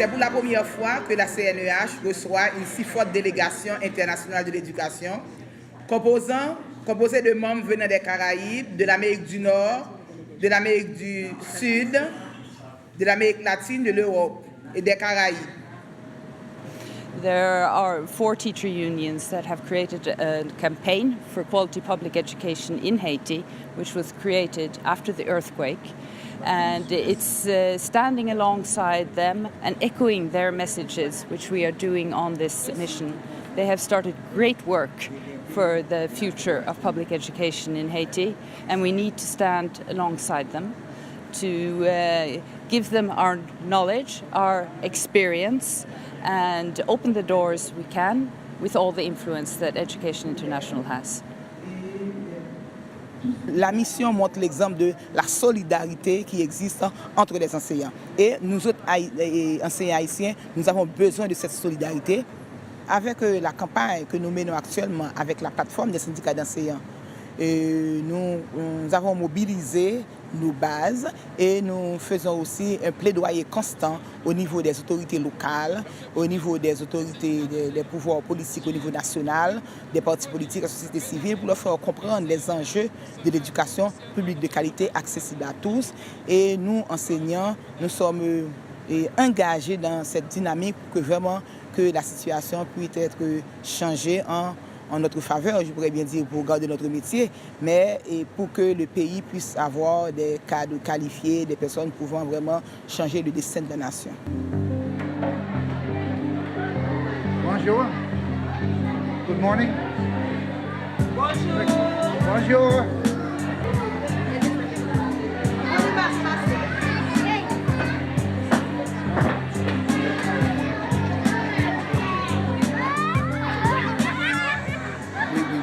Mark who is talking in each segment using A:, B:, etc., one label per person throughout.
A: c'est pour la première fois que la CNEH reçoit une si forte délégation internationale de l'éducation, composée de membres venant des Caraïbes, de l'Amérique du Nord, de l'Amérique du Sud, de l'Amérique latine, de l'Europe et des Caraïbes.
B: There are 4 teacher unions that have created a campaign for quality public education in Haiti, which was created after the earthquake. And it's standing alongside them and echoing their messages, which we are doing on this mission. They have started great work for the future of public education in Haiti, and we need to stand alongside them to give them our knowledge, our experience, and open the doors we can with all the influence that Education International has.
A: La mission montre l'exemple de la solidarité qui existe entre les enseignants. Et nous autres enseignants haïtiens, nous avons besoin de cette solidarité. Avec la campagne que nous menons actuellement avec la plateforme des syndicats d'enseignants, nous avons mobilisé nos bases et nous faisons aussi un plaidoyer constant au niveau des autorités locales, au niveau des autorités des pouvoirs politiques au niveau national, des partis politiques, la société civile, pour leur faire comprendre les enjeux de l'éducation publique de qualité accessible à tous. Et nous, enseignants, nous sommes engagés dans cette dynamique pour que vraiment que la situation puisse être changée en notre faveur, je pourrais bien dire, pour garder notre métier, mais pour que le pays puisse avoir des cadres qualifiés, des personnes pouvant vraiment changer le destin de la nation.
C: Bonjour. Good morning.
D: Bonjour.
C: Bonjour.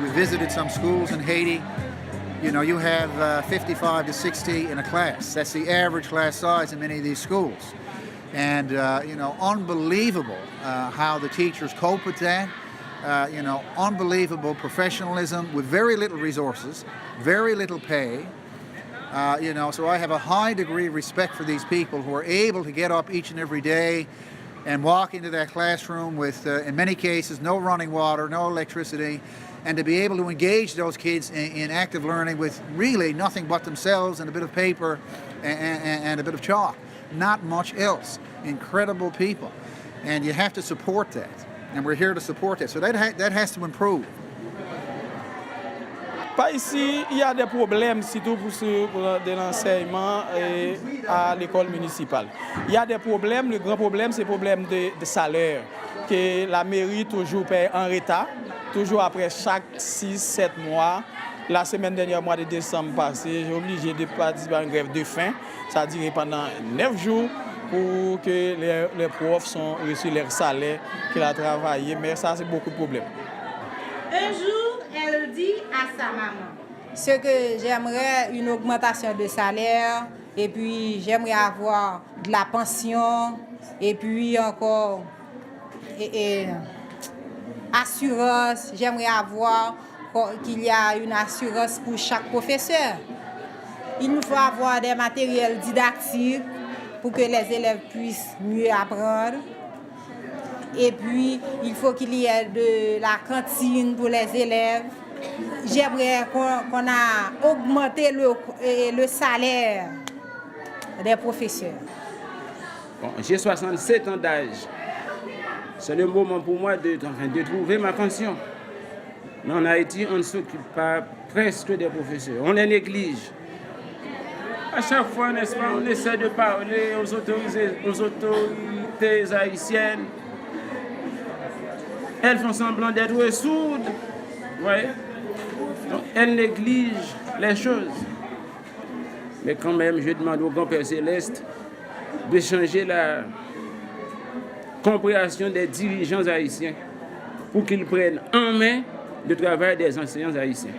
C: We visited some schools in Haiti. You know, you have 55 to 60 in a class. That's the average class size in many of these schools. And, you know, unbelievable how the teachers cope with that. You know, unbelievable professionalism with very little resources, very little pay. You know, so I have a high degree of respect for these people who are able to get up each and every day and walk into that classroom with, in many cases, no running water, no electricity, and to be able to engage those kids in active learning with really nothing but themselves and a bit of paper and a bit of chalk. Not much else. Incredible people. And you have to support that. And we're here to support that. So that has to improve.
E: Pas ici, il y a des problèmes, surtout pour l'enseignement à l'école municipale. Il y a des problèmes, le grand problème, c'est le problème de salaire, que la mairie toujours paye en retard, toujours après chaque 6-7 mois. La semaine dernière, mois de décembre passé, j'ai obligé de participer à une grève de faim. Ça a duré pendant 9 jours pour que les profs sont reçus leur salaire qu'ils ont travaillé. Mais ça, c'est beaucoup de problèmes.
D: Un jour, elle dit à sa maman: ce que j'aimerais, une augmentation de salaire, et puis j'aimerais avoir de la pension, et puis encore assurance, j'aimerais avoir qu'il y a une assurance pour chaque professeur. Il nous faut avoir des matériels didactiques pour que les élèves puissent mieux apprendre. Et puis, il faut qu'il y ait de la cantine pour les élèves. J'aimerais qu'on a augmenté le salaire des professeurs.
F: Bon, j'ai 67 ans d'âge. C'est le moment pour moi de trouver ma pension. Mais en Haïti, on ne s'occupe pas presque des professeurs. On les néglige. À chaque fois, n'est-ce pas, on essaie de parler aux autorités haïtiennes. Elles font semblant d'être sourdes. Ouais. Donc, elles négligent les choses. Mais quand même, je demande au grand-père céleste de changer la compréhension des dirigeants haïtiens pour qu'ils prennent en main le travail des enseignants haïtiens.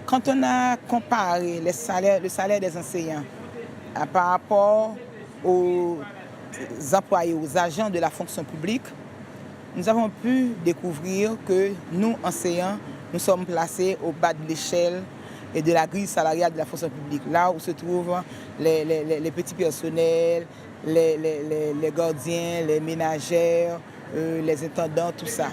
A: Quand on a comparé le salaire des enseignants par rapport aux employés, aux agents de la fonction publique, nous avons pu découvrir que nous, enseignants, nous sommes placés au bas de l'échelle et de la grille salariale de la fonction publique, là où se trouvent les petits personnels, les gardiens, les ménagères, les intendants, tout ça.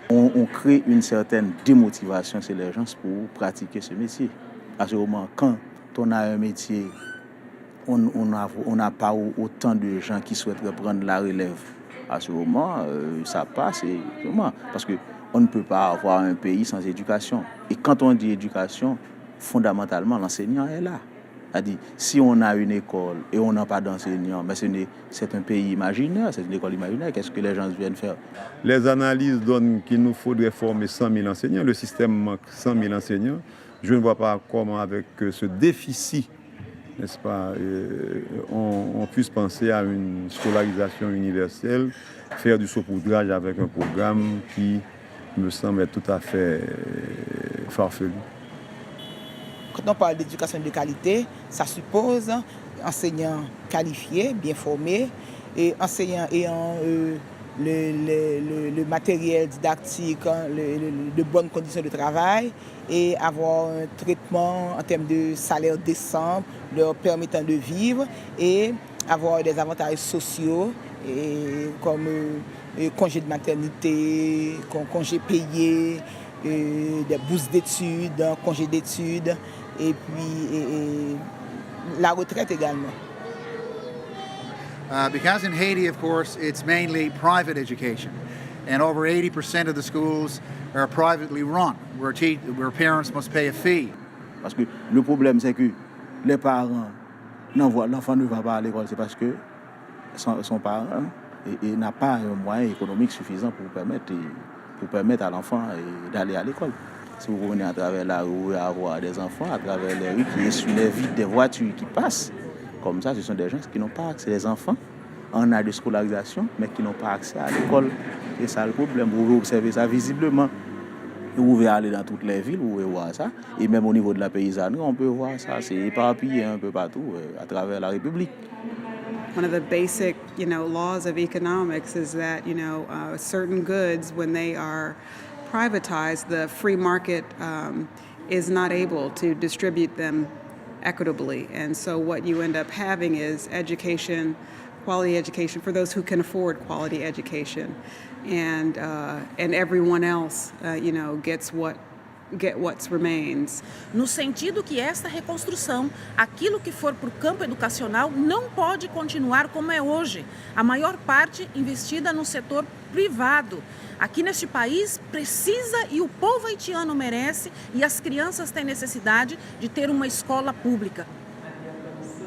G: On crée une certaine démotivation chez les gens pour pratiquer ce métier. À ce moment, quand on a un métier, on n'a pas autant de gens qui souhaitent prendre la relève. À ce moment, ça passe. Parce qu'on ne peut pas avoir un pays sans éducation. Et quand on dit éducation, fondamentalement, l'enseignant est là. C'est-à-dire, si on a une école et on n'a pas d'enseignants, mais c'est un pays imaginaire, c'est une école imaginaire, qu'est-ce que les gens viennent faire?
H: Les analyses donnent qu'il nous faudrait former 100 000 enseignants. Le système manque 100 000 enseignants. Je ne vois pas comment, avec ce déficit, n'est-ce pas, on puisse penser à une scolarisation universelle, faire du saupoudrage avec un programme qui me semble être tout à fait farfelu.
A: Quand on parle d'éducation de qualité, ça suppose enseignants qualifiés, bien formés, et enseignants ayant le matériel didactique, de bonnes conditions de travail, et avoir un traitement en termes de salaire décent, leur permettant de vivre, et avoir des avantages sociaux, comme congé de maternité, congé payé, des bourses d'études, congé d'études, et puis la retraite également.
C: Because in Haiti, of course, it's mainly private education. And over 80% of the schools are privately run, where parents must pay a fee.
G: Parce que le problème, c'est que les parents l'enfant ne va pas à l'école, c'est parce que son parent n'a pas un moyen économique suffisant pour permettre à l'enfant d'aller à l'école. Si vous venez à travers la rue à voir des enfants, à travers les rues qui sont les vides des voitures qui passent, comme ça, ce sont des gens qui n'ont pas accès, les enfants en âge de scolarisation, mais qui n'ont pas accès à l'école. C'est ça le problème. Vous pouvez observer ça visiblement. Vous pouvez aller dans toutes les villes, vous pouvez voir ça. Et même au niveau de la paysannerie, on peut voir ça. C'est éparpillé un peu partout à travers la République.
I: One of the basic, laws of economics is that, certain goods, when they are privatized, the free market is not able to distribute them equitably. And so what you end up having is education, quality education for those who can afford quality education. And everyone else, gets what remains.
J: No sentido que esta reconstrução, aquilo que for para o campo educacional não pode continuar como é hoje. A maior parte investida no setor privado. Aqui neste país precisa e o povo haitiano merece e as crianças têm necessidade de ter uma escola pública.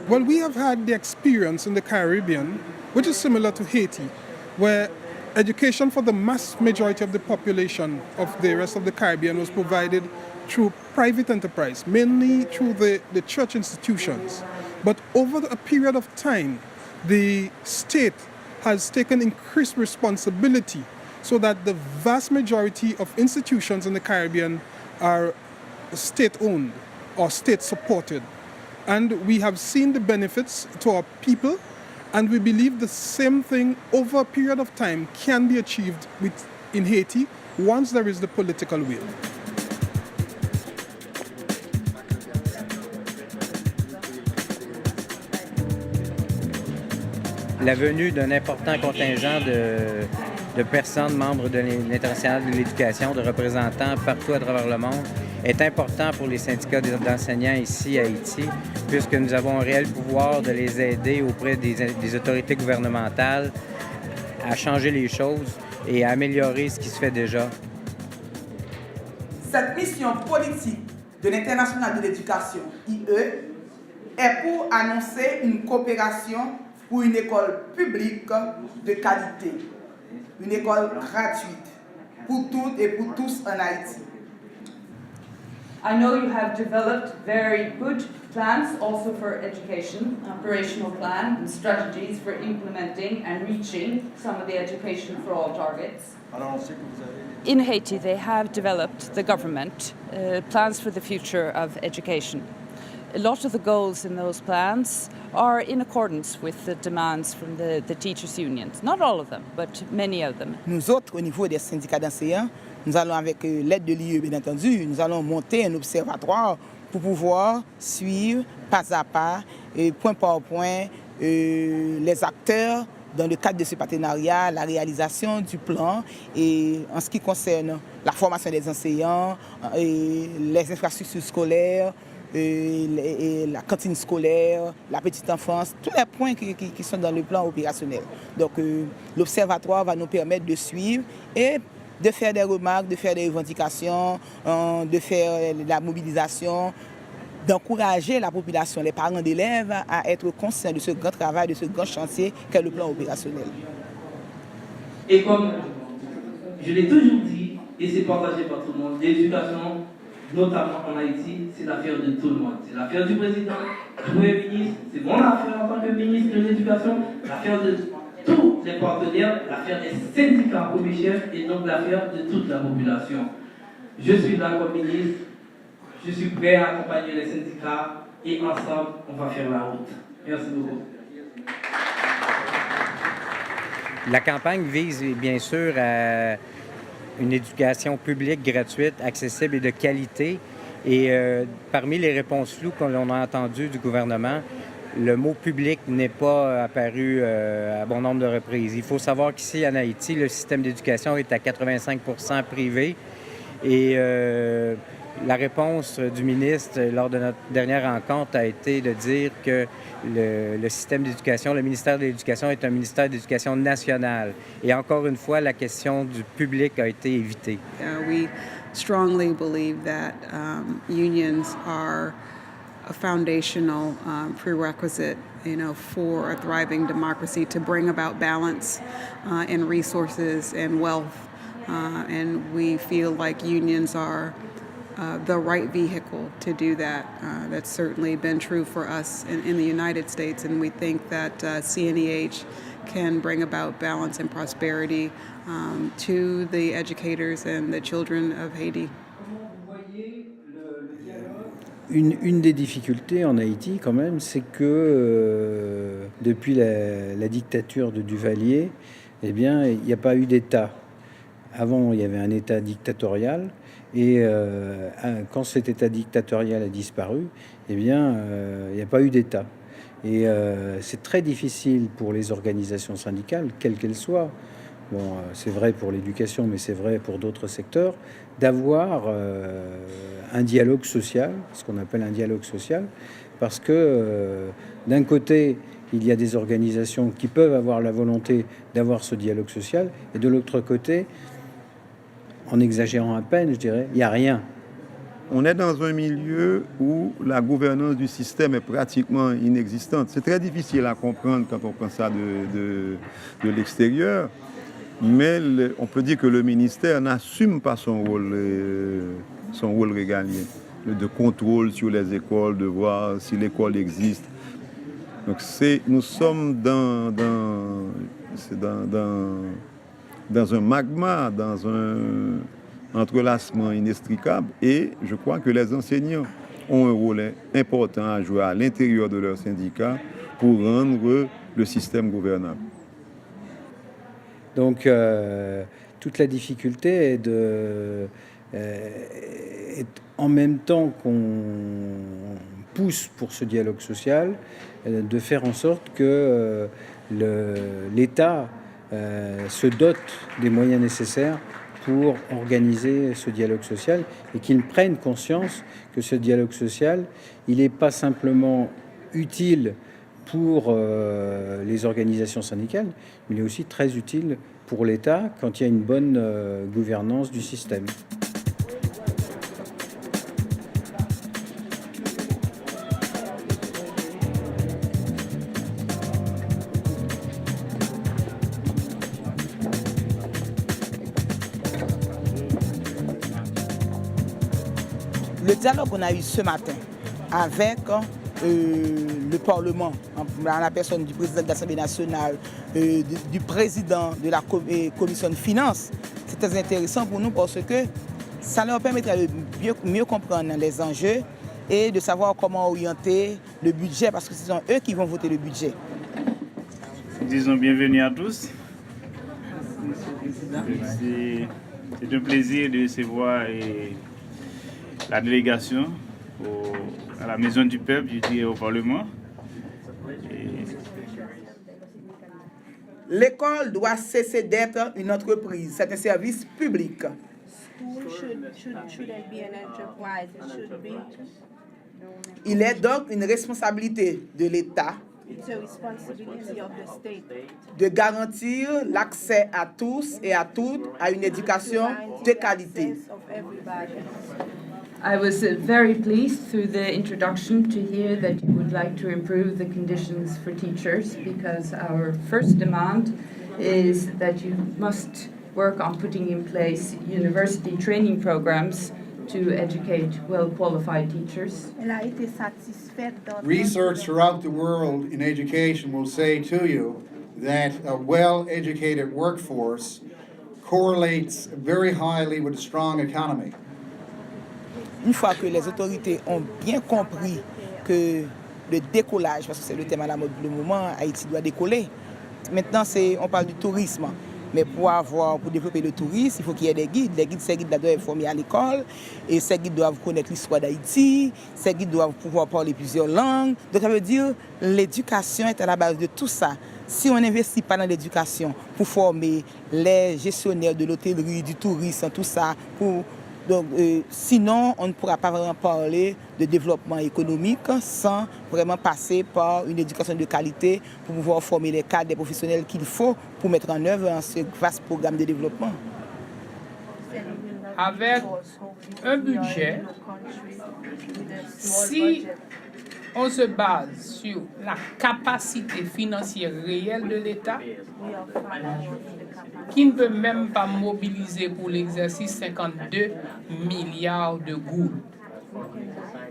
K: Well, we have had the experience in the Caribbean, which is similar to Haiti, where education for the mass majority of the population of the rest of the Caribbean was provided through private enterprise, mainly through the church institutions. But over a period of time, the state has taken increased responsibility so that the vast majority of institutions in the Caribbean are state-owned or state-supported. And we have seen the benefits to our people, and we believe the same thing over a period of time can be achieved in Haiti once there is the political will.
L: La venue d'un important contingent de personnes membres de l'Internationale de l'éducation, de représentants partout à travers le monde, est important pour les syndicats d'enseignants ici à Haïti, puisque nous avons un réel pouvoir de les aider auprès des autorités gouvernementales à changer les choses et à améliorer ce qui se fait déjà.
M: Cette mission politique de l'Internationale de l'éducation, IE, est pour annoncer une coopération pour une école publique de qualité, une école gratuite pour toutes et pour tous en Haïti.
B: I know you have developed very good plans also for education, operational plan and strategies for implementing and reaching some of the education for all targets. In Haiti, they have developed, the government, plans for the future of education. a lot of the goals in those plans are in accordance with the demands from the teachers' unions. Not all of them, but many of them.
A: Nous autres, au niveau des syndicats d'enseignants, nous allons, avec l'aide de l'IE, bien entendu, nous allons monter un observatoire pour pouvoir suivre pas à pas, point par point, les acteurs dans le cadre de ce partenariat, la réalisation du plan et en ce qui concerne la formation des enseignants, les infrastructures scolaires, la cantine scolaire, la petite enfance, tous les points qui sont dans le plan opérationnel. Donc l'observatoire va nous permettre de suivre et de faire des remarques, de faire des revendications, de faire la mobilisation, d'encourager la population, les parents d'élèves à être conscients de ce grand travail, de ce grand chantier qu'est le plan opérationnel.
N: Et comme je l'ai toujours dit, et c'est partagé par tout le monde, l'éducation, notamment en Haïti, c'est l'affaire de tout le monde. C'est l'affaire du président, du Premier ministre, c'est mon affaire en tant que ministre de l'Éducation, l'affaire de tous les partenaires, l'affaire des syndicats au chef et donc l'affaire de toute la population. Je suis là comme ministre, je suis prêt à accompagner les syndicats et ensemble, on va faire la route. Merci beaucoup.
L: La campagne vise bien sûr à une éducation publique gratuite, accessible et de qualité. Et parmi les réponses floues que l'on a entendues du gouvernement, le mot public n'est pas apparu à bon nombre de reprises. Il faut savoir qu'ici, en Haïti, le système d'éducation est à 85% privé. Et la réponse du ministre lors de notre dernière rencontre a été de dire que le système d'éducation, le ministère de l'Éducation est un ministère d'éducation nationale. Et encore une fois, la question du public a été évitée.
I: We strongly believe that unions are a foundational prerequisite, for a thriving democracy to bring about balance in resources and wealth. And we feel like unions are the right vehicle to do that. That's certainly been true for us in the United States, and we think that CNEH can bring about balance and prosperity to the educators and the children of Haiti.
O: Une des difficultés en Haïti, quand même, c'est que depuis la dictature de Duvalier, eh bien, il n'y a pas eu d'État. Avant, il y avait un État dictatorial, et quand cet État dictatorial a disparu, eh bien, il n'y a pas eu d'État. Et c'est très difficile pour les organisations syndicales, quelles qu'elles soient, bon, c'est vrai pour l'éducation, mais c'est vrai pour d'autres secteurs, d'avoir un dialogue social, ce qu'on appelle un dialogue social, parce que d'un côté, il y a des organisations qui peuvent avoir la volonté d'avoir ce dialogue social, et de l'autre côté, en exagérant à peine, je dirais, il n'y a rien.
H: On est dans un milieu où la gouvernance du système est pratiquement inexistante. C'est très difficile à comprendre quand on prend ça de l'extérieur, mais on peut dire que le ministère n'assume pas son rôle régalien, de contrôle sur les écoles, de voir si l'école existe. Donc nous sommes dans un magma, dans un entrelacement inextricable, et je crois que les enseignants ont un rôle important à jouer à l'intérieur de leur syndicat pour rendre le système gouvernable.
O: Donc toute la difficulté est en même temps qu'on pousse pour ce dialogue social, de faire en sorte que l'État se dote des moyens nécessaires pour organiser ce dialogue social et qu'ils prennent conscience que ce dialogue social, il n'est pas simplement utile pour les organisations syndicales, mais il est aussi très utile pour l'État quand il y a une bonne gouvernance du système.
A: Le dialogue qu'on a eu ce matin avec le Parlement, en la personne du président de l'Assemblée nationale, du président de la commission de finances, c'est très intéressant pour nous parce que ça leur permettra de mieux comprendre les enjeux et de savoir comment orienter le budget, parce que ce sont eux qui vont voter le budget.
P: Disons bienvenue à tous. C'est un plaisir de recevoir la délégation à la Maison du Peuple, je dirais au Parlement.
M: L'école doit cesser d'être une entreprise, c'est un service public. Il est donc une responsabilité de l'État de garantir l'accès à tous et à toutes à une éducation de qualité.
B: I was very pleased through the introduction to hear that you would like to improve the conditions for teachers, because our first demand is that you must work on putting in place university training programs to educate well-qualified teachers.
Q: Research throughout the world in education will say to you that a well-educated workforce correlates very highly with a strong economy.
A: Une fois que les autorités ont bien compris que le décollage, parce que c'est le thème à la mode pour le moment, Haïti doit décoller. Maintenant, on parle du tourisme. Mais pour développer le tourisme, il faut qu'il y ait des guides. Ces guides doivent être formés à l'école. Et ces guides doivent connaître l'histoire d'Haïti. Ces guides doivent pouvoir parler plusieurs langues. Donc ça veut dire que l'éducation est à la base de tout ça. Si on n'investit pas dans l'éducation pour former les gestionnaires de l'hôtellerie, du tourisme, tout ça, sinon, on ne pourra pas vraiment parler de développement économique sans vraiment passer par une éducation de qualité pour pouvoir former les cadres, des professionnels qu'il faut pour mettre en œuvre ce vaste programme de développement.
R: Avec un budget, si on se base sur la capacité financière réelle de l'État, qui ne peut même pas mobiliser pour l'exercice 52 milliards de gouttes.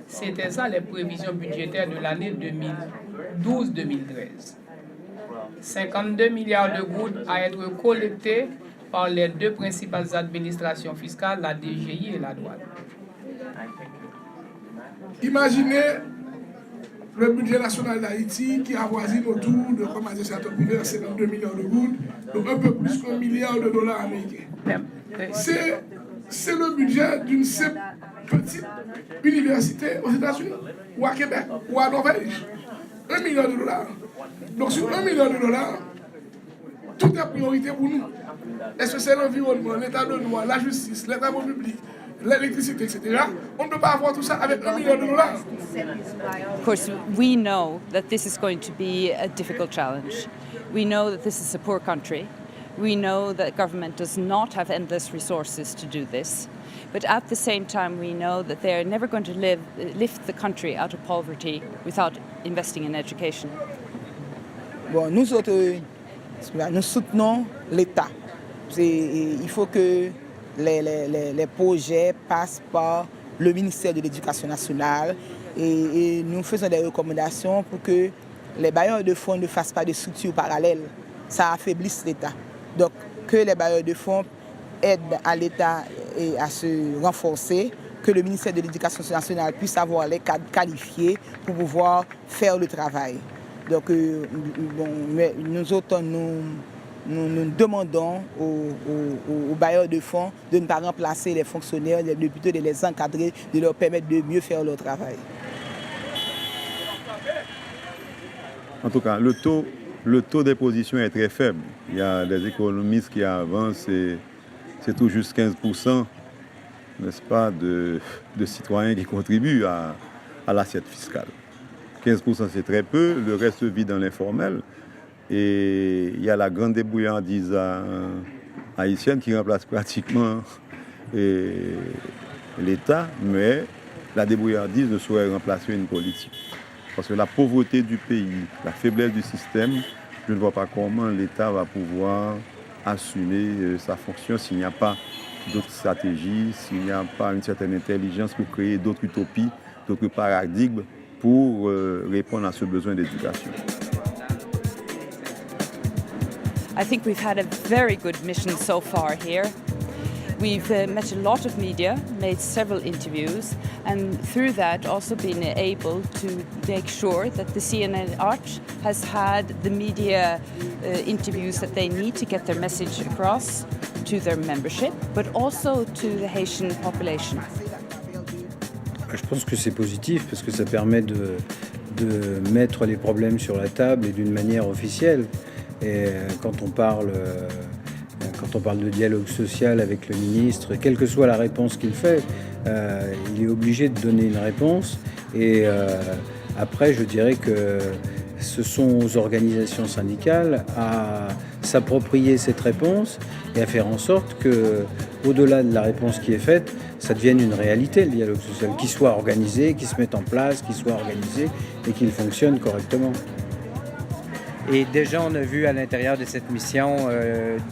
R: C'était ça les prévisions budgétaires de l'année 2012-2013. 52 milliards de gouttes à être collectés par les deux principales administrations fiscales, la DGI et la douane.
K: Imaginez le budget national d'Haïti qui avoisine autour de, comme a dit Sato Privé, 52 milliards de gouttes, donc un peu plus qu'$1 milliard américains. C'est le budget d'une petite université aux États-Unis, ou à Québec, ou à Norvège. $1 milliard. Donc sur $1 milliard, tout est priorité pour nous. Est-ce que c'est l'environnement, l'état de droit, la justice, les travaux publics, l'électricité, etc. On ne peut pas avoir tout ça avec $1 milliard.
B: Of course, we know that this is going to be a difficult challenge. We know that this is a poor country. We know that government does not have endless resources to do this. But at the same time, we know that they're never going to lift the country out of poverty without investing in education.
A: Bon, nous autres, nous soutenons l'État. Il faut que les projets passent par le ministère de l'Éducation nationale et nous faisons des recommandations pour que les bailleurs de fonds ne fassent pas de structures parallèles. Ça affaiblit l'État. Donc, que les bailleurs de fonds aident à l'État à se renforcer, que le ministère de l'Éducation nationale puisse avoir les cadres qualifiés pour pouvoir faire le travail. Donc, nous autres, nous demandons aux bailleurs de fonds de ne pas remplacer les fonctionnaires, mais plutôt de les encadrer, de leur permettre de mieux faire leur travail.
H: En tout cas, le taux d'imposition est très faible. Il y a des économistes qui avancent, c'est tout juste 15%, n'est-ce pas, de citoyens qui contribuent à l'assiette fiscale. 15% c'est très peu, le reste vit dans l'informel. Et il y a la grande débrouillardise haïtienne qui remplace pratiquement l'État, mais la débrouillardise ne saurait remplacer une politique. Parce que la pauvreté du pays, la faiblesse du système, je ne vois pas comment l'État va pouvoir assumer sa fonction s'il n'y a pas d'autres stratégies, s'il n'y a pas une certaine intelligence pour créer d'autres utopies, d'autres paradigmes pour répondre à ce besoin d'éducation.
B: I think we've had a very good mission so far here. We've met a lot of media, made several interviews, and through that also been able to make sure that the CNN Arch has had the media interviews that they need to get their message across to their membership, but also to the Haitian population.
O: Je pense que c'est positif parce que ça permet de mettre les problèmes sur la table et d'une manière officielle. Et quand on parle de dialogue social avec le ministre, quelle que soit la réponse qu'il fait, il est obligé de donner une réponse. Et après, je dirais que ce sont aux organisations syndicales à s'approprier cette réponse et à faire en sorte que, au-delà de la réponse qui est faite, ça devienne une réalité, le dialogue social, qu'il soit organisé, qu'il se mette en place, qu'il soit organisé et qu'il fonctionne correctement.
L: Et déjà, on a vu à l'intérieur de cette mission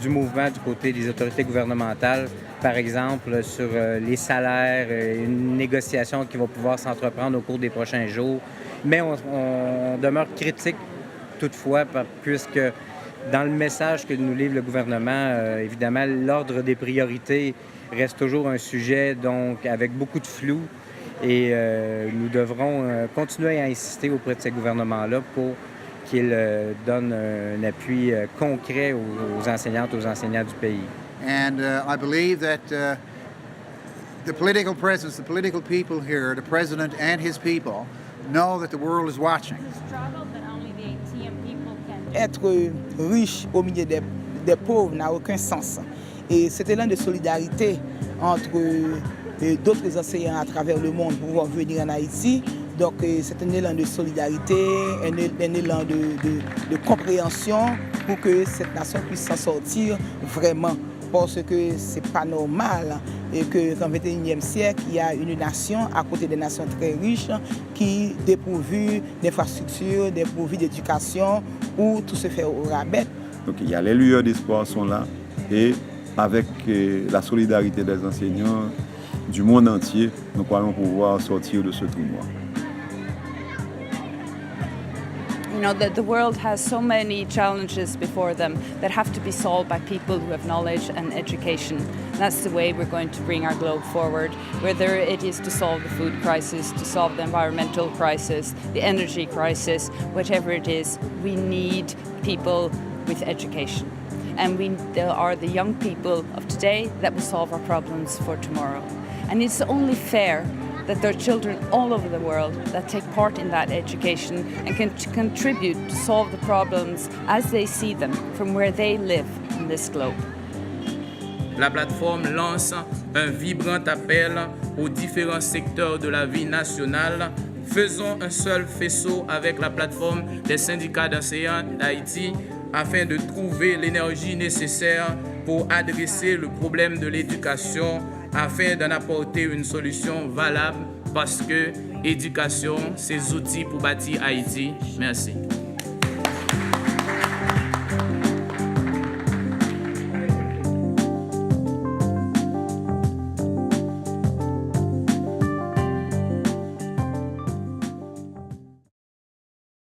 L: du mouvement du côté des autorités gouvernementales, par exemple, sur les salaires, une négociation qui va pouvoir s'entreprendre au cours des prochains jours. Mais on demeure critique toutefois, puisque dans le message que nous livre le gouvernement, évidemment, l'ordre des priorités reste toujours un sujet donc avec beaucoup de flou. Et nous devrons continuer à insister auprès de ces gouvernements-là pour qu'ils donnent un appui concret aux enseignantes, aux enseignants du pays.
C: And I believe that the political presence, the political people here, the president and his people, know that the world is watching.
A: Être riche au milieu des pauvres n'a aucun sens. Et cet élan de solidarité entre d'autres enseignants à travers le monde pour pouvoir venir en Haïti, donc c'est un élan de solidarité, un élan de compréhension pour que cette nation puisse s'en sortir vraiment. Parce que c'est pas normal et que dans le 21e siècle, il y a une nation à côté des nations très riches qui dépourvues d'infrastructures, dépourvues d'éducation, où tout se fait au rabais.
H: Donc il y a les lueurs d'espoir sont là et avec la solidarité des enseignants du monde entier, nous allons pouvoir sortir de ce trou noir.
B: You know, the world has so many challenges before them that have to be solved by people who have knowledge and education. That's the way we're going to bring our globe forward, whether it is to solve the food crisis, to solve the environmental crisis, the energy crisis, whatever it is, we need people with education. And we are the young people of today that will solve our problems for tomorrow. And it's only fair that there are children all over the world that take part in that education and can contribute to solve the problems as they see them from where they live in this globe.
S: La plateforme lance un vibrant appel aux différents secteurs de la vie nationale. Faisons un seul faisceau avec la plateforme des syndicats d'enseignants d'Haïti afin de trouver l'énergie nécessaire pour adresser le problème de l'éducation afin d'en apporter une solution valable parce que l'éducation, c'est outils pour bâtir Haïti. Merci.